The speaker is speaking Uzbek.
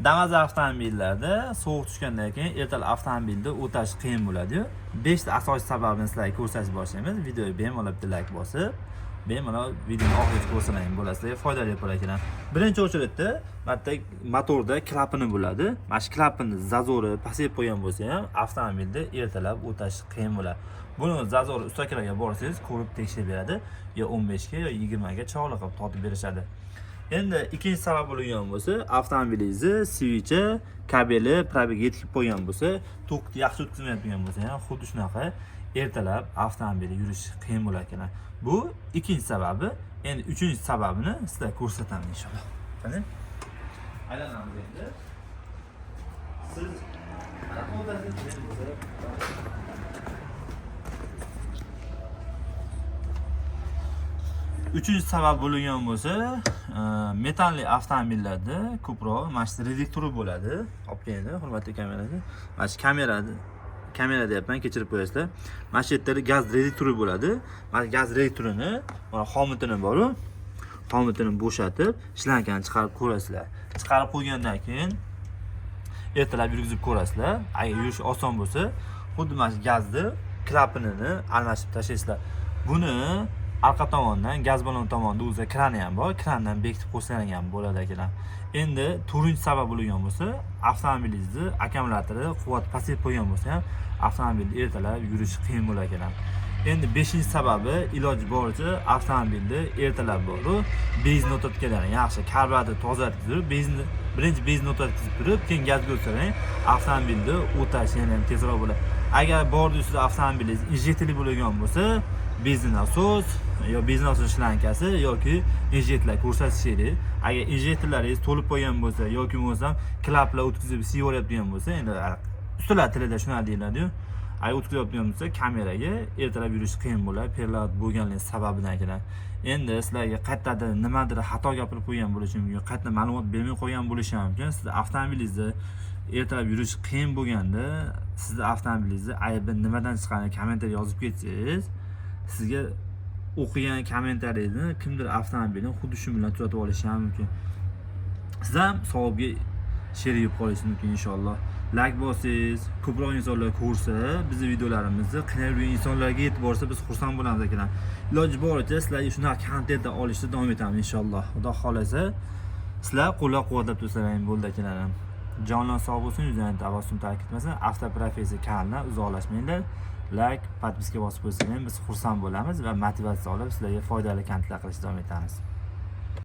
Damas avtomobillarda sovuq tushgandan keyin ertalab avtomobilni o'tash qiyin bo'ladi-yu. 5 ta asosiy sababini sizlarga ko'rsatib boshlaymiz. Videoga bemalol like bosib, bemalol videoni oxirigacha ko'rsangiz bo'ladi. Sizlarga foydali bo'lar ekan. Birinchi o'chiritda bitta motorda klapani bo'ladi. Mana shu klapani zazori pasayib qo'ygan bo'lsa ham, avtomobilda ertalab o'tash qiyin bo'ladi. Buni zazori ustakalarga borsangiz, ko'rib tekshirib beradi. Yo 15 ga yo 20 ga chog'liq qilib tortib berishadi. Endi ikkinchi sabab bo'lgan bo'lsa, avtomobilingizni svichi, kabeli, probega yetkazib qo'ygan bo'lsa, tokni yaxshi o'tkazmayotgan bo'lsa ham, xuddi shunaqa ertalab avtomobilda yurish qiyin bo'lar ekan. Bu ikkinchi sababi. Endi uchinchi sababini sizlarga ko'rsataman inshaalloh. Qani? Aylanamiz endi. Siz uchinchi sabab bo'lgan bo'lsa, metalli avtomobillarda ko'proq mana shu reduktori bo'ladi. Olib kelinglar, hurmatli kamerachi. Mana shu kamera deyapman, kechirib qo'yasizlar. Mana shu yerda gaz reduktori bo'ladi. Mana gaz reduktorini, mana xomutini bor-ku, xomutini bo'shatib, shlankani chiqarib ko'rasizlar. Chiqarib qo'ygandan keyin ertalab yurgizib ko'rasizlar. Agar yurish oson bo'lsa, xuddi mana shu gazni klapanini almashib tashlaysizlar. Buni arqa tomondan, gaz balon tomonida o'zi krani ham bor, krandan bekitib qo'ysangiz ham bo'ladi ekan. Endi to'rtinchi sabab bo'lgan bo'lsa, avtomobilingizni akkumulyatori quvvat pasayib qo'ygan bo'lsa ham, avtomobil ertalab yurish qiyin bo'lar ekan. Endi 5-sababi iloji boricha avtomobilni ertalab boru benzin o'tkazgandan yaxshi karburatni tozalatib, birinchi benzin o'tkazib turib, keyin gazga o'tsang, avtomobilni o'tash ham tezroq bo'ladi. Agar bordi ustida avtomobilingiz injektorli bo'lgan bo'lsa, benzin nasos yo benzin nasos shlankasi yoki injektorlar ko'rsatish kerak. Agar injektorlaringiz to'lib qolgan bo'lsa yoki bo'lmasam klaplar o'tkazib siyoryapgan bo'lsa, endi ustalar tilida shuna deyiladi-yu. Agar o'tkazayotgan bo'lsa, kameraga ertalab yurish qiyin bo'ladi, perlad bo'lganligi sababidan ekan. Endi sizlarga qayerdadir nimadir xato gapirib qo'ygan bo'lishi mumkin, qayerda ma'lumot bermay qo'ygan bo'lishi mumkin. Siz avtomobilingizni ertalab yurish qiyin bo'lganda, sizni avtomobilingizni aybi nimadan chiqqanini kommentar yozib ketsangiz, sizga o'qigan kommentariyni kimdir avtomobilni xuddi shu bilan tuzatib olishi ham mumkin. Siz ham savobga sherik qolishingiz mumkin inshaalloh. Like bossiz, ko'proq insonlar ko'rsa, bizning videolarimizni qiynalib yurgan insonlarga yetib borsa, biz xursand bo'lamiz ekan. Iloji boricha sizlarga shunaqa kontentlar olishda davom etamiz inshaalloh. Xudo xolasa, sizlar qo'llab-quvvatlab tursangiz bo'ldi ekanlar. Jonlar sog' bo'lsin, yuzdan tabassum tark etmasin. Avtoprofessiya kanalidan uzoqlashmanglar. Like, podpiska bosib qo'ysangiz biz xursand bo'lamiz va motivatsiya olib sizlarga foydali kontentlar qilishda davom etamiz.